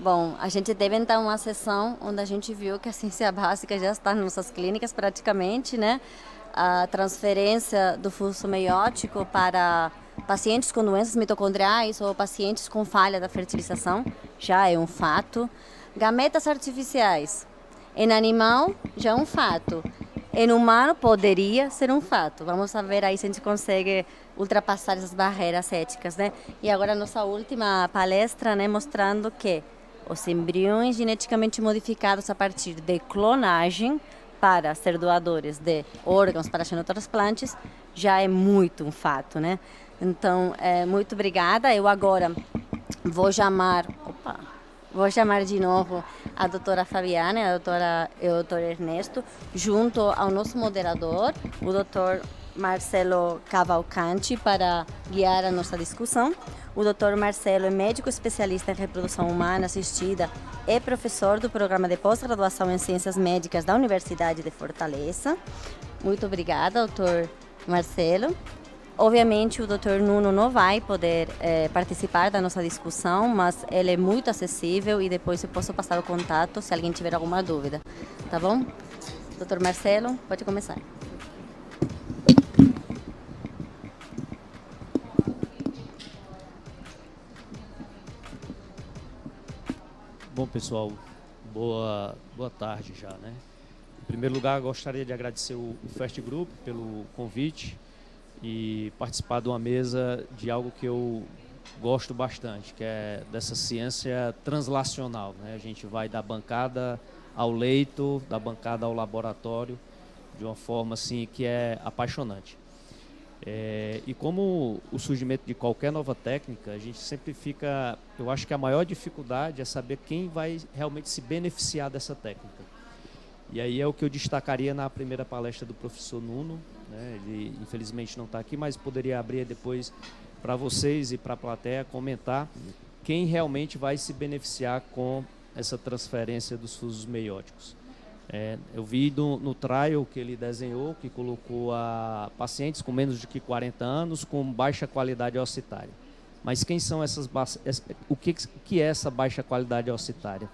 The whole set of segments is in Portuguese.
Bom, a gente teve então uma sessão onde a gente viu que a ciência básica já está nas nossas clínicas praticamente, né? A transferência do fluxo meiótico para pacientes com doenças mitocondriais ou pacientes com falha da fertilização já é um fato. Gametas artificiais em animal já é um fato. Em humano poderia ser um fato. Vamos ver aí se a gente consegue ultrapassar essas barreiras éticas, né? E agora a nossa última palestra, né, mostrando que os embriões geneticamente modificados a partir de clonagem para ser doadores de órgãos para xenotransplantes já é muito um fato, né? Então, muito obrigada. Eu agora vou chamar, vou chamar de novo a doutora Fabiana e o doutor Ernesto, junto ao nosso moderador, o doutor Marcelo Cavalcanti, para guiar a nossa discussão. O Dr. Marcelo é médico especialista em reprodução humana assistida e professor do programa de pós-graduação em Ciências Médicas da Universidade de Fortaleza. Muito obrigada, Dr. Marcelo. Obviamente, o Dr. Nuno não vai poder participar da nossa discussão, mas ele é muito acessível e depois eu posso passar o contato se alguém tiver alguma dúvida. Tá bom? Dr. Marcelo, pode começar. Bom, pessoal, boa tarde já, né? Em primeiro lugar, gostaria de agradecer o FAST Group pelo convite e participar de uma mesa de algo que eu gosto bastante, que é dessa ciência translacional, né? A gente vai da bancada ao leito, da bancada ao laboratório, de uma forma assim que é apaixonante. E como o surgimento de qualquer nova técnica, a gente sempre fica... Eu acho que a maior dificuldade é saber quem vai realmente se beneficiar dessa técnica. E aí é o que eu destacaria na primeira palestra do professor Nuno, né? Ele infelizmente não está aqui, mas poderia abrir depois para vocês e para a plateia comentar quem realmente vai se beneficiar com essa transferência dos fusos meióticos. Eu vi no trial que ele desenhou, que colocou a pacientes com menos de 40 anos com baixa qualidade ocitária. Mas quem são o que é essa baixa qualidade ocitária?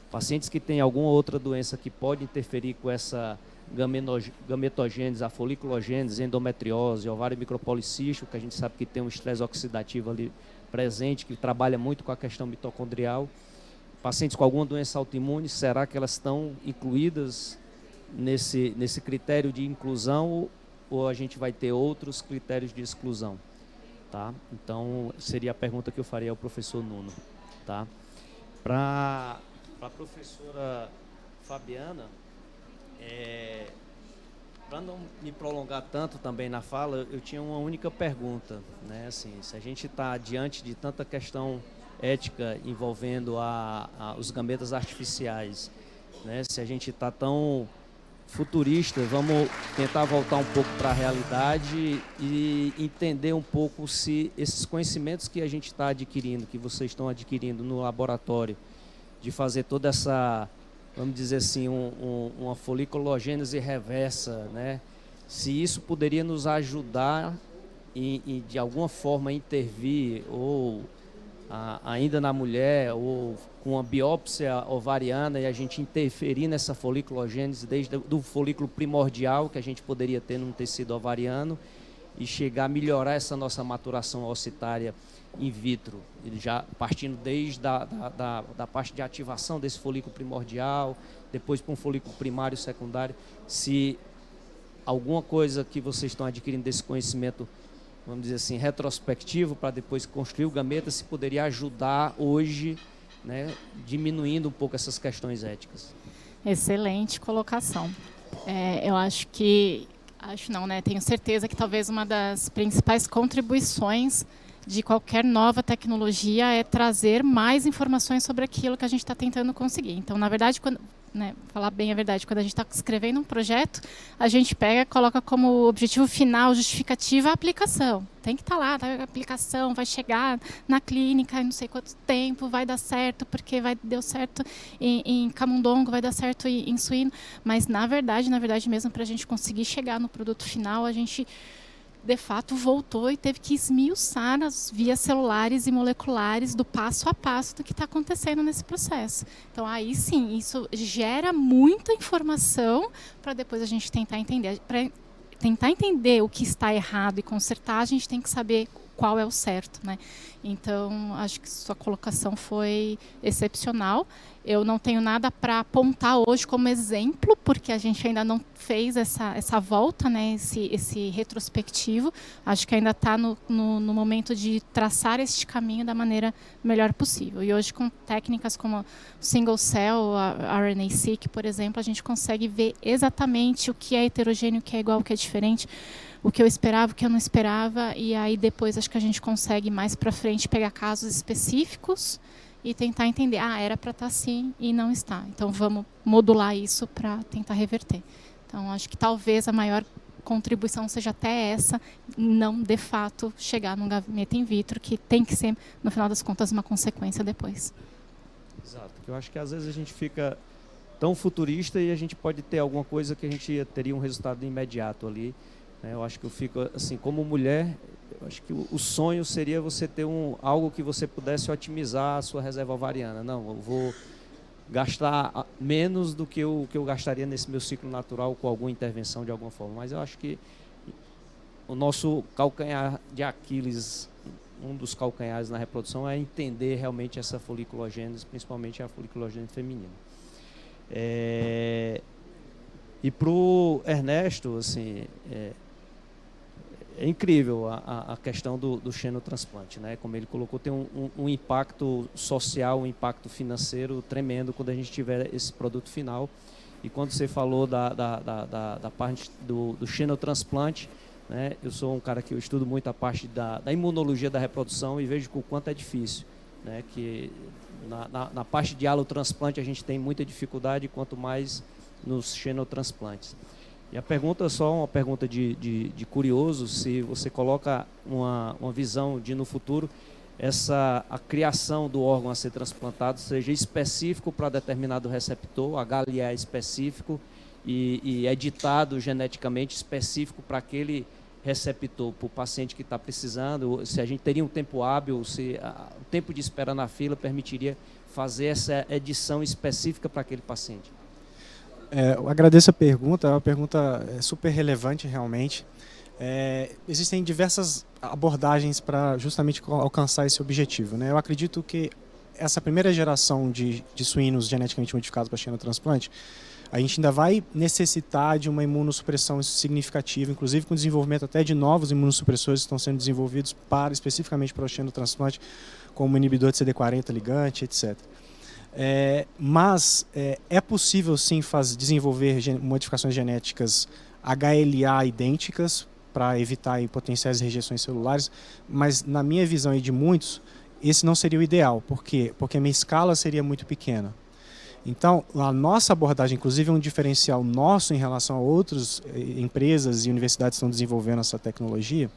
Pacientes que têm alguma outra doença que pode interferir com essa gametogênese, a foliculogênese, endometriose, ovário micropolicístico, que a gente sabe que tem um estresse oxidativo ali presente, que trabalha muito com a questão mitocondrial. Pacientes com alguma doença autoimune, será que elas estão incluídas nesse critério de inclusão ou a gente vai ter outros critérios de exclusão? Tá? Então, seria a pergunta que eu faria ao professor Nuno. Tá? Para a professora Fabiana, para não me prolongar tanto também na fala, eu tinha uma única pergunta, né? Assim, se a gente está diante de tanta questão ética envolvendo os gametas artificiais, né? Se a gente está tão futurista, vamos tentar voltar um pouco para a realidade e entender um pouco se esses conhecimentos que a gente está adquirindo, que vocês estão adquirindo no laboratório, de fazer toda essa, vamos dizer assim, uma foliculogênese reversa, né? Se isso poderia nos ajudar de alguma forma intervir ou ainda na mulher, ou com a biópsia ovariana e a gente interferir nessa foliculogênese desde do folículo primordial que a gente poderia ter num tecido ovariano e chegar a melhorar essa nossa maturação ocitária in vitro, já partindo desde da parte de ativação desse folículo primordial, depois para um folículo primário e secundário. Se alguma coisa que vocês estão adquirindo desse conhecimento, vamos dizer assim, retrospectivo, para depois construir o gameta, se poderia ajudar hoje, né, diminuindo um pouco essas questões éticas. Excelente colocação. Eu acho que, não, né? Tenho certeza que talvez uma das principais contribuições de qualquer nova tecnologia é trazer mais informações sobre aquilo que a gente está tentando conseguir. Então, na verdade, falar bem a verdade, quando a gente está escrevendo um projeto, a gente pega, coloca como objetivo final, justificativa, a aplicação. Tem que estar lá, a aplicação vai chegar na clínica, não sei quanto tempo, vai dar certo, porque deu certo em camundongo, vai dar certo em suíno. Mas, na verdade mesmo, para a gente conseguir chegar no produto final, a gente de fato, voltou e teve que esmiuçar as vias celulares e moleculares do passo a passo do que está acontecendo nesse processo. Então, aí sim, isso gera muita informação para depois a gente tentar entender. Para tentar entender o que está errado e consertar, a gente tem que saber qual é o certo, né? Então, acho que sua colocação foi excepcional. Eu não tenho nada para apontar hoje como exemplo, porque a gente ainda não fez essa volta, né? Esse retrospectivo. Acho que ainda está no momento de traçar este caminho da maneira melhor possível. E hoje, com técnicas como o single cell, a RNA-seq, por exemplo, a gente consegue ver exatamente o que é heterogêneo, o que é igual, o que é diferente, o que eu esperava, o que eu não esperava, e aí depois acho que a gente consegue mais para frente pegar casos específicos e tentar entender, era para estar assim e não está. Então vamos modular isso para tentar reverter. Então acho que talvez a maior contribuição seja até essa, não de fato chegar num gabinete in vitro, que tem que ser, no final das contas, uma consequência depois. Exato. Eu acho que às vezes a gente fica tão futurista e a gente pode ter alguma coisa que a gente teria um resultado imediato ali. Eu acho que eu fico assim, como mulher, eu acho que o sonho seria você ter algo que você pudesse otimizar a sua reserva ovariana. Não, eu vou gastar menos do que eu gastaria nesse meu ciclo natural com alguma intervenção de alguma forma. Mas eu acho que o nosso calcanhar de Aquiles, um dos calcanhares na reprodução, é entender realmente essa foliculogênese, principalmente a foliculogênese feminina. E para o Ernesto, assim, é incrível a questão do xenotransplante, né? Como ele colocou, tem um impacto social, um impacto financeiro tremendo quando a gente tiver esse produto final. E quando você falou da parte do xenotransplante, né? Eu sou um cara que eu estudo muito a parte da imunologia da reprodução e vejo o quanto é difícil, né? Que na parte de alotransplante a gente tem muita dificuldade, quanto mais nos xenotransplantes. E a pergunta, só uma pergunta de curioso, se você coloca uma visão de no futuro, a criação do órgão a ser transplantado seja específico para determinado receptor, HLA específico e editado geneticamente específico para aquele receptor, para o paciente que está precisando, se a gente teria um tempo hábil, se o tempo de espera na fila permitiria fazer essa edição específica para aquele paciente. Eu agradeço a pergunta, é uma pergunta super relevante realmente. Existem diversas abordagens para justamente alcançar esse objetivo, né? Eu acredito que essa primeira geração de suínos geneticamente modificados para xenotransplante, a gente ainda vai necessitar de uma imunossupressão significativa, inclusive com o desenvolvimento até de novos imunossupressores que estão sendo desenvolvidos especificamente para o xenotransplante, como o inibidor de CD40 ligante, etc. Mas é possível sim desenvolver modificações genéticas HLA idênticas para evitar potenciais rejeições celulares, mas na minha visão e de muitos, esse não seria o ideal. Por quê? Porque a minha escala seria muito pequena. Então, a nossa abordagem, inclusive, é um diferencial nosso em relação a outras empresas e universidades que estão desenvolvendo essa tecnologia,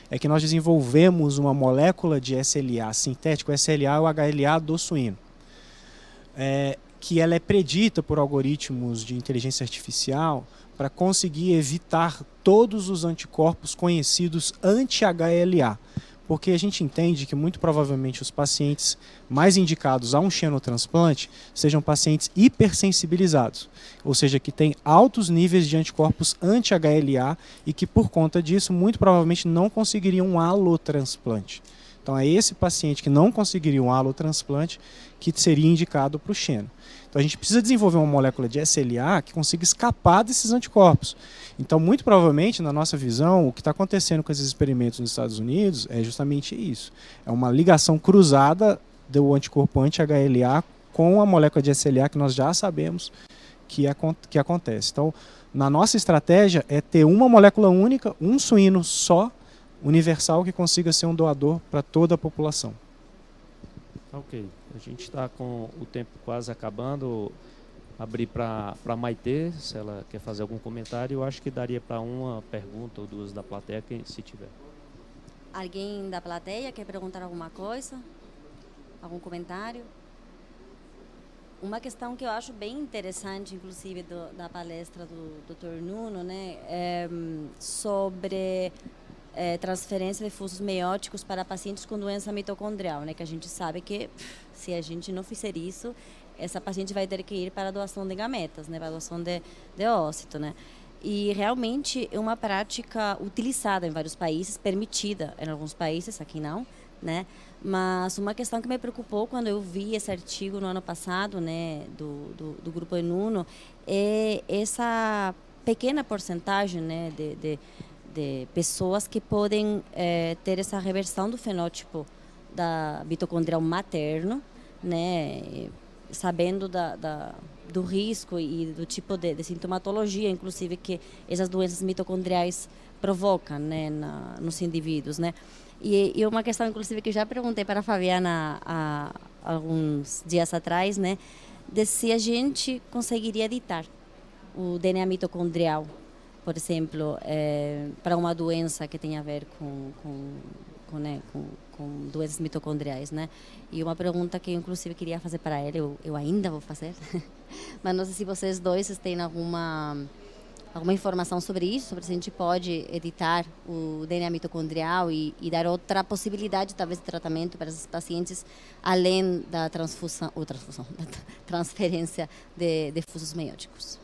é que nós desenvolvemos uma molécula de SLA sintético. O SLA é o HLA do suíno. Que ela é predita por algoritmos de inteligência artificial para conseguir evitar todos os anticorpos conhecidos anti-HLA. Porque a gente entende que muito provavelmente os pacientes mais indicados a um xenotransplante sejam pacientes hipersensibilizados, ou seja, que têm altos níveis de anticorpos anti-HLA e que por conta disso muito provavelmente não conseguiriam um alotransplante. Então é esse paciente que não conseguiria um alotransplante que seria indicado para o xeno. Então a gente precisa desenvolver uma molécula de SLA que consiga escapar desses anticorpos. Então muito provavelmente, na nossa visão, o que está acontecendo com esses experimentos nos Estados Unidos é justamente isso. É uma ligação cruzada do anticorpo anti-HLA com a molécula de SLA que nós já sabemos que acontece. Então, na nossa estratégia é ter uma molécula única, um suíno só, universal, que consiga ser um doador para toda a população. Ok, a gente está com o tempo quase acabando. Abrir para a Maitê, se ela quer fazer algum comentário. Eu acho que daria para uma pergunta ou duas da plateia, se tiver. Alguém da plateia quer perguntar alguma coisa? Algum comentário? Uma questão que eu acho bem interessante, inclusive, da palestra do Dr. Nuno, né, é sobre transferência de fluxos meióticos para pacientes com doença mitocondrial, né? Que a gente sabe que se a gente não fizer isso, essa paciente vai ter que ir para a doação de gametas, né? Para a doação de ócito, né? E realmente é uma prática utilizada em vários países, permitida em alguns países, aqui não, né? Mas uma questão que me preocupou quando eu vi esse artigo no ano passado, né, do grupo Enuno, é essa pequena porcentagem, né, de pessoas que podem ter essa reversão do fenótipo da mitocondrial materno, né, sabendo do risco e do tipo de sintomatologia, inclusive, que essas doenças mitocondriais provocam, né, nos indivíduos, né. E uma questão, inclusive, que eu já perguntei para a Fabiana há alguns dias atrás, né, de se a gente conseguiria editar o DNA mitocondrial, por exemplo, para uma doença que tem a ver com doenças mitocondriais, né? E uma pergunta que eu, inclusive, queria fazer para ela, eu ainda vou fazer, mas não sei se vocês dois têm alguma informação sobre isso, sobre se a gente pode editar o DNA mitocondrial e dar outra possibilidade, talvez, de tratamento para esses pacientes, além da da transferência de fluxos meióticos.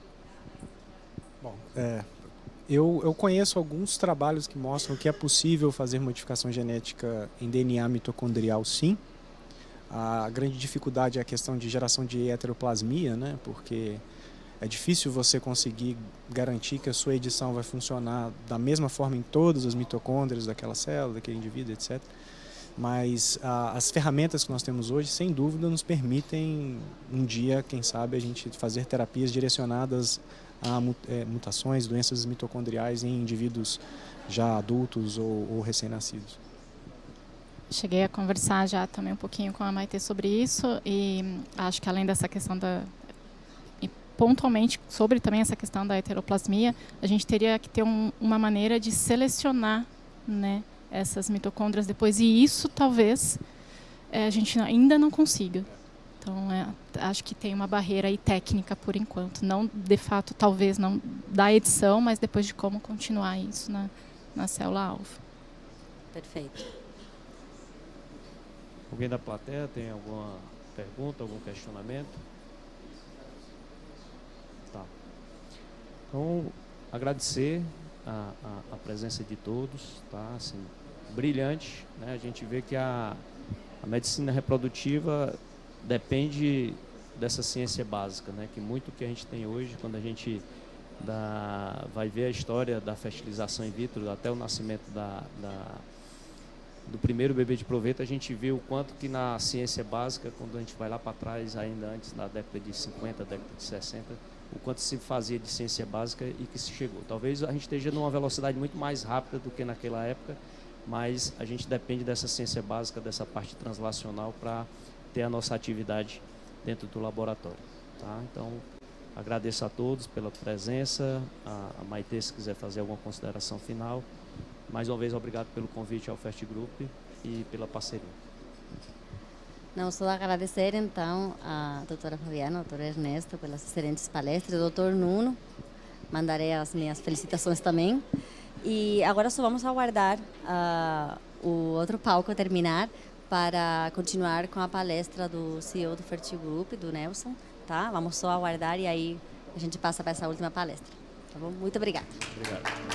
Bom, eu conheço alguns trabalhos que mostram que é possível fazer modificação genética em DNA mitocondrial, sim. A grande dificuldade é a questão de geração de heteroplasmia, né? Porque é difícil você conseguir garantir que a sua edição vai funcionar da mesma forma em todas as mitocôndrias daquela célula, daquele indivíduo, etc. Mas as ferramentas que nós temos hoje, sem dúvida, nos permitem, um dia, quem sabe, a gente fazer terapias direcionadas a mutações, doenças mitocondriais em indivíduos já adultos ou recém-nascidos. Cheguei a conversar já também um pouquinho com a Maite sobre isso e acho que além dessa questão e pontualmente sobre também essa questão da heteroplasmia, a gente teria que ter uma maneira de selecionar, né, essas mitocôndrias depois, e isso talvez a gente ainda não consiga. Então, acho que tem uma barreira aí técnica por enquanto, não de fato, talvez não da edição, mas depois de como continuar isso na célula-alvo. Perfeito. Alguém da plateia tem alguma pergunta, algum questionamento? Tá. Então, agradecer a presença de todos, tá? Assim, brilhante, né? A gente vê que a medicina reprodutiva depende dessa ciência básica, né? Que muito que a gente tem hoje, quando a gente vai ver a história da fertilização in vitro, até o nascimento do primeiro bebê de proveito, a gente viu o quanto que na ciência básica, quando a gente vai lá para trás, ainda antes da década de 50, década de 60, o quanto se fazia de ciência básica e que se chegou. Talvez a gente esteja numa velocidade muito mais rápida do que naquela época, mas a gente depende dessa ciência básica, dessa parte translacional para ter a nossa atividade dentro do laboratório. Tá? Então, agradeço a todos pela presença. A Maite, se quiser fazer alguma consideração final. Mais uma vez, obrigado pelo convite ao FAST Group e pela parceria. Não, só agradecer, então, a doutora Fabiana, ao doutor Ernesto, pelas excelentes palestras, ao doutor Nuno, mandarei as minhas felicitações também. E agora só vamos aguardar o outro palco terminar para continuar com a palestra do CEO do FAST Group, do Nelson, tá? Vamos só aguardar e aí a gente passa para essa última palestra, tá bom? Muito obrigada. Obrigado.